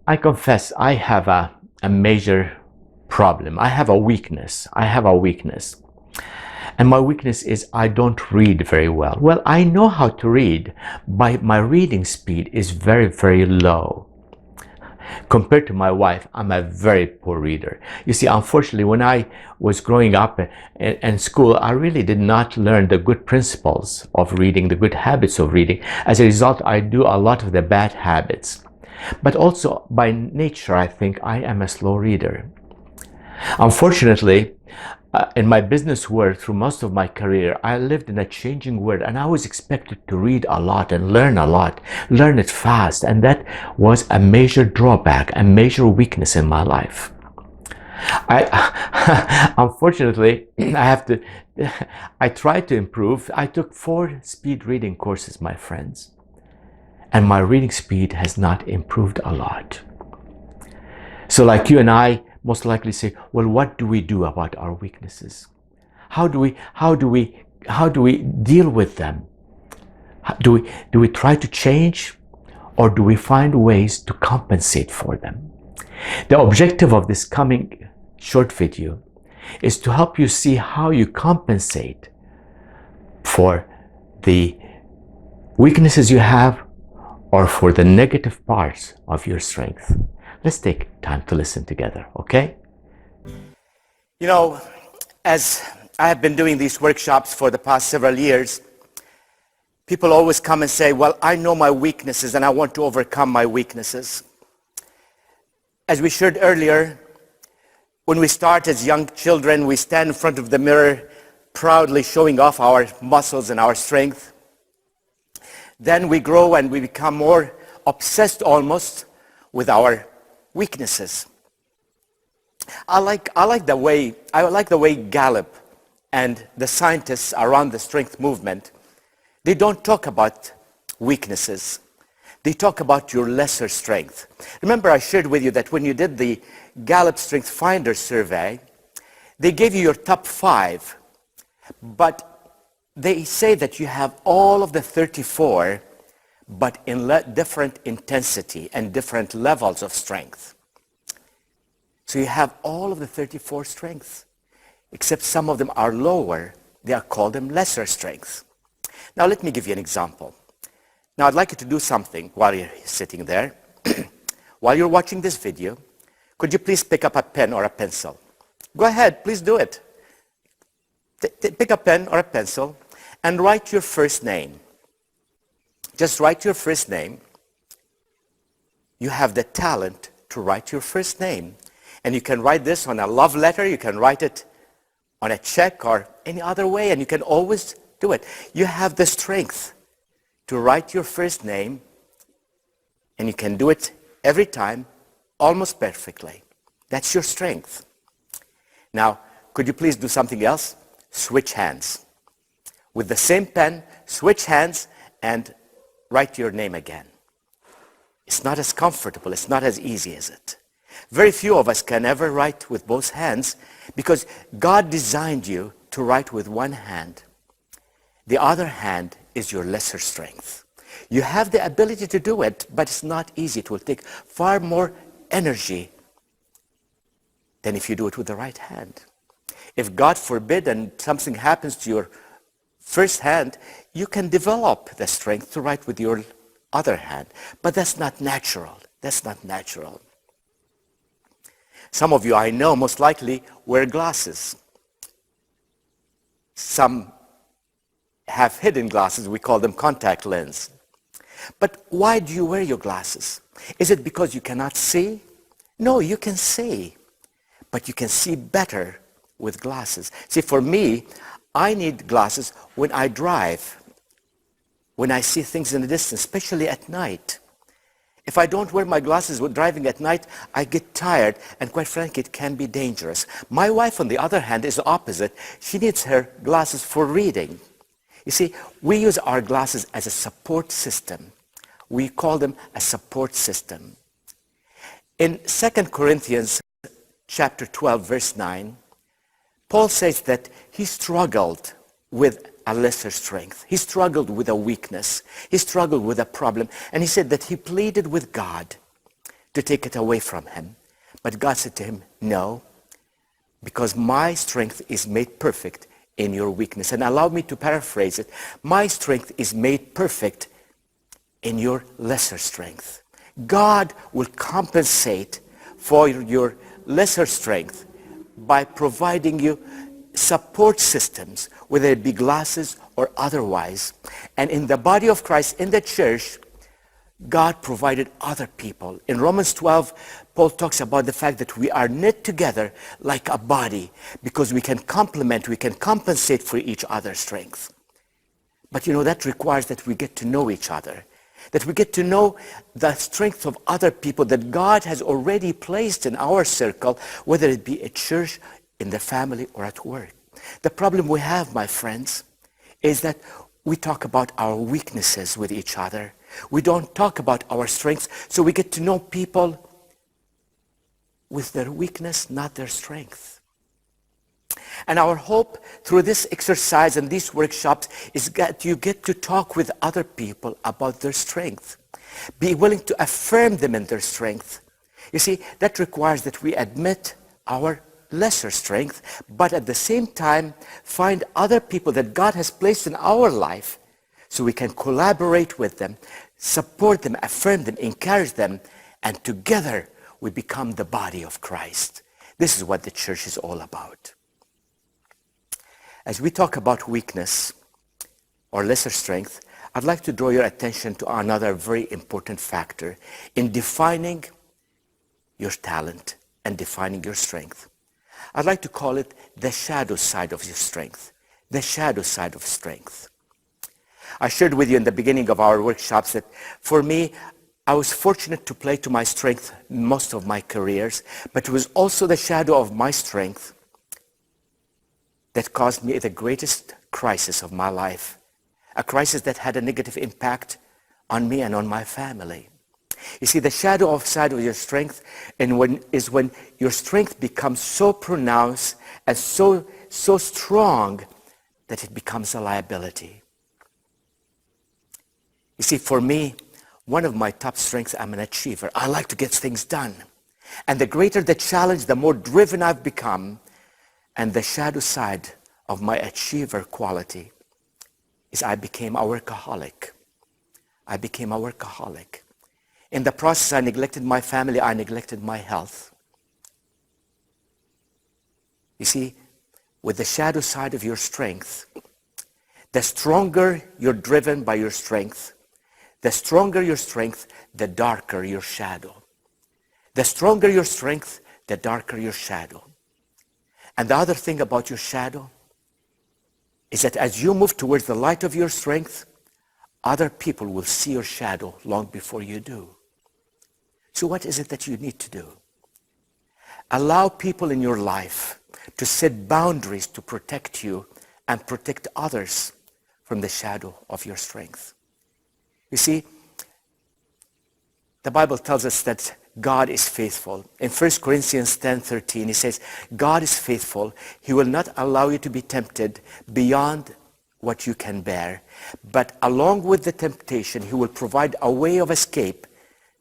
I confess I have a major problem. I have a weakness. And my weakness is I don't read very well. Well, I know how to read, but my reading speed is very, very low. Compared to my wife, I'm a very poor reader. You see, unfortunately, when I was growing up in school, I really did not learn the good principles of reading, the good habits of reading. As a result, I do a lot of the bad habits. But also, by nature, I think I am a slow reader. Unfortunately, in my business world, through most of my career, I lived in a changing world, and I was expected to read a lot and learn a lot, learn it fast, and that was a major drawback, a major weakness in my life. Unfortunately, I tried to improve. I took 4 speed reading courses, my friends, and my reading speed has not improved a lot. So like you and I most likely say, well, what do we do about our weaknesses? How do we deal with them? Do we try to change, or do we find ways to compensate for them? The objective of this coming short video is to help you see how you compensate for the weaknesses you have or for the negative parts of your strength. Let's take time to listen together, okay? You know, as I have been doing these workshops for the past several years, people always come and say, well, I know my weaknesses and I want to overcome my weaknesses. As we shared earlier, when we start as young children, we stand in front of the mirror proudly showing off our muscles and our strength. Then we grow and we become more obsessed almost with our weaknesses. I like the way Gallup and the scientists around the strength movement, they don't talk about weaknesses. They talk about your lesser strength. Remember, I shared with you that when you did the Gallup Strength Finder survey, they gave you your top 5, but they say that you have all of the 34, but in different intensity and different levels of strength. So you have all of the 34 strengths, except some of them are lower. They are called them lesser strengths. Now let me give you an example. Now I'd like you to do something while you're sitting there. While you're watching this video, could you please pick up a pen or a pencil? Go ahead, please do it. Pick a pen or a pencil and write your first name. Just write your first name. You have the talent to write your first name. And you can write this on a love letter. You can write it on a check or any other way. And you can always do it. You have the strength to write your first name. And you can do it every time, almost perfectly. That's your strength. Now, could you please do something else? Switch hands. With the same pen, switch hands and write your name again. It's not as comfortable, it's not as easy as it. Very few of us can ever write with both hands because God designed you to write with one hand. The other hand is your lesser strength. You have the ability to do it, but it's not easy. It will take far more energy than if you do it with the right hand. If God forbid and something happens to your first hand, you can develop the strength to write with your other hand. But that's not natural. That's not natural. Some of you I know most likely wear glasses. Some have hidden glasses. We call them contact lens. But why do you wear your glasses? Is it because you cannot see? No, you can see. But you can see better with glasses. See, for me, I need glasses when I drive, when I see things in the distance, especially at night. If I don't wear my glasses when driving at night, I get tired, and quite frankly, it can be dangerous. My wife, on the other hand, is the opposite. She needs her glasses for reading. You see, we use our glasses as a support system. We call them a support system. In 2 Corinthians chapter 12, verse 9, Paul says that he struggled with a lesser strength. He struggled with a weakness. He struggled with a problem. And he said that he pleaded with God to take it away from him. But God said to him, no, because my strength is made perfect in your weakness. And allow me to paraphrase it. My strength is made perfect in your lesser strength. God will compensate for your lesser strength by providing you support systems, whether it be glasses or otherwise. And in the body of Christ, in the church, God provided other people. In Romans 12, Paul talks about the fact that we are knit together like a body because we can complement, we can compensate for each other's strength. But that requires that we get to know each other, that we get to know the strength of other people that God has already placed in our circle, whether it be at church, in the family, or at work. The problem we have, my friends, is that we talk about our weaknesses with each other. We don't talk about our strengths, so we get to know people with their weakness, not their strength. And our hope through this exercise and these workshops is that you get to talk with other people about their strength. Be willing to affirm them in their strength. You see, that requires that we admit our lesser strength, but at the same time find other people that God has placed in our life so we can collaborate with them, support them, affirm them, encourage them, and together we become the body of Christ. This is what the church is all about. As we talk about weakness or lesser strength, I'd like to draw your attention to another very important factor in defining your talent and defining your strength. I'd like to call it the shadow side of your strength. The shadow side of strength. I shared with you in the beginning of our workshops that for me, I was fortunate to play to my strength most of my careers, but it was also the shadow of my strength that caused me the greatest crisis of my life, a crisis that had a negative impact on me and on my family. You see, the shadow side of your strength is when your strength becomes so pronounced and so strong that it becomes a liability. You see, for me, one of my top strengths, I'm an achiever. I like to get things done. And the greater the challenge, the more driven I've become. And the shadow side of my achiever quality is I became a workaholic. I became a workaholic. In the process, I neglected my family. I neglected my health. You see, with the shadow side of your strength, the stronger you're driven by your strength, the stronger your strength, the darker your shadow. The stronger your strength, the darker your shadow. And the other thing about your shadow is that as you move towards the light of your strength, other people will see your shadow long before you do. So what is it that you need to do? Allow people in your life to set boundaries to protect you and protect others from the shadow of your strength. You see, the Bible tells us that God is faithful. In 1 Corinthians 10:13, he says, God is faithful. He will not allow you to be tempted beyond what you can bear. But along with the temptation, he will provide a way of escape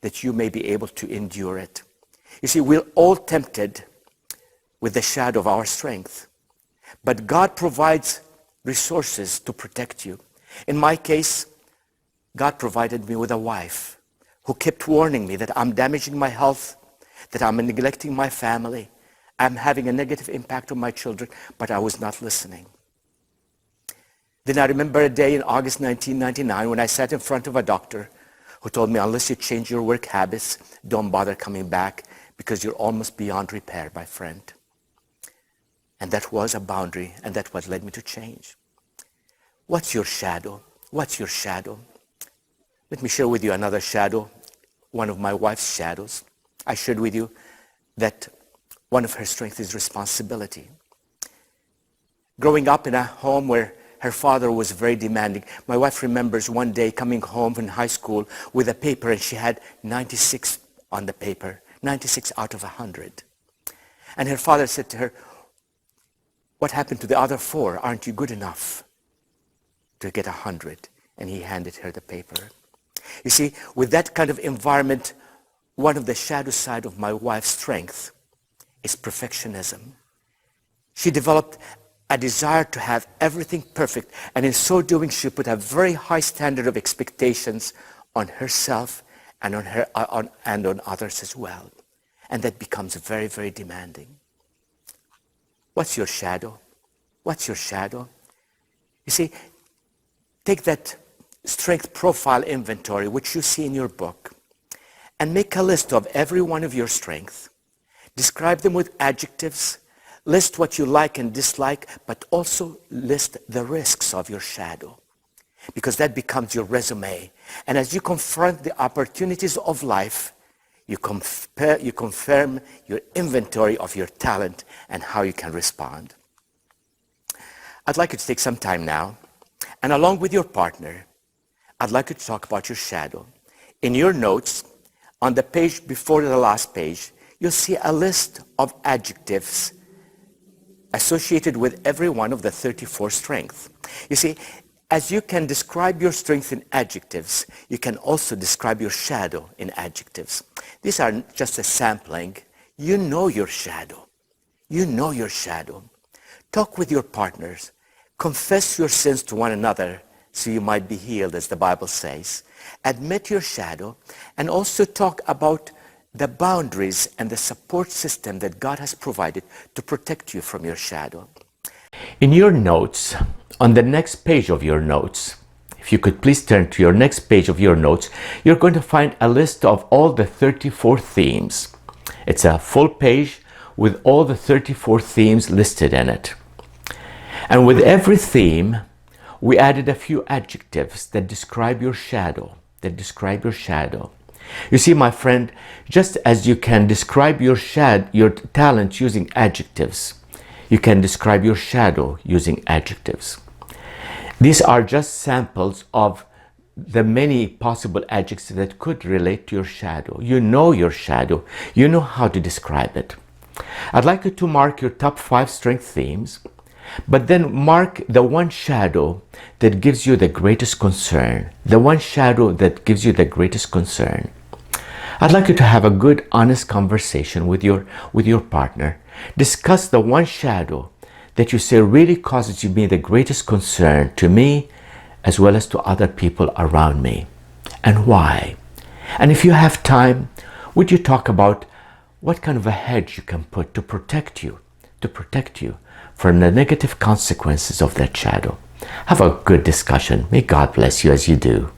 that you may be able to endure it. You see, we're all tempted with the shadow of our strength. But God provides resources to protect you. In my case, God provided me with a wife who kept warning me that I'm damaging my health, that I'm neglecting my family, I'm having a negative impact on my children, but I was not listening. Then I remember a day in August 1999 when I sat in front of a doctor who told me, unless you change your work habits, don't bother coming back because you're almost beyond repair, my friend. And that was a boundary, and that's what led me to change. What's your shadow? What's your shadow? Let me share with you another shadow, one of my wife's shadows. I shared with you that one of her strengths is responsibility. Growing up in a home where her father was very demanding, my wife remembers one day coming home from high school with a paper and she had 96 on the paper, 96 out of 100. And her father said to her, what happened to the other 4? Aren't you good enough to get 100? And he handed her the paper. You see, with that kind of environment, one of the shadow side of my wife's strength is perfectionism. She developed a desire to have everything perfect, and in so doing, she put a very high standard of expectations on herself and on others as well. And that becomes very, very demanding. What's your shadow? What's your shadow? You see, take that strength profile inventory, which you see in your book, and make a list of every one of your strengths. Describe them with adjectives. List what you like and dislike, but also list the risks of your shadow, because that becomes your resume. And as you confront the opportunities of life, you confirm your inventory of your talent and how you can respond. I'd like you to take some time now, and along with your partner, I'd like you to talk about your shadow. In your notes, on the page before the last page, you'll see a list of adjectives associated with every one of the 34 strengths. You see, as you can describe your strength in adjectives, you can also describe your shadow in adjectives. These are just a sampling. You know your shadow. You know your shadow. Talk with your partners. Confess your sins to one another so you might be healed, as the Bible says. Admit your shadow, and also talk about the boundaries and the support system that God has provided to protect you from your shadow. In your notes, on the next page of your notes, if you could please turn to your next page of your notes, you're going to find a list of all the 34 themes. It's a full page with all the 34 themes listed in it. And with every theme, we added a few adjectives that describe your shadow, You see, my friend, just as you can describe your talent using adjectives, you can describe your shadow using adjectives. These are just samples of the many possible adjectives that could relate to your shadow. You know your shadow. You know how to describe it. I'd like you to mark your top 5 strength themes, but then mark the one shadow that gives you the greatest concern. The one shadow that gives you the greatest concern. I'd like you to have a good, honest conversation with your partner. Discuss the one shadow that you say really causes me the greatest concern to me as well as to other people around me, and why. And if you have time, would you talk about what kind of a hedge you can put to protect you from the negative consequences of that shadow. Have a good discussion. May God bless you as you do.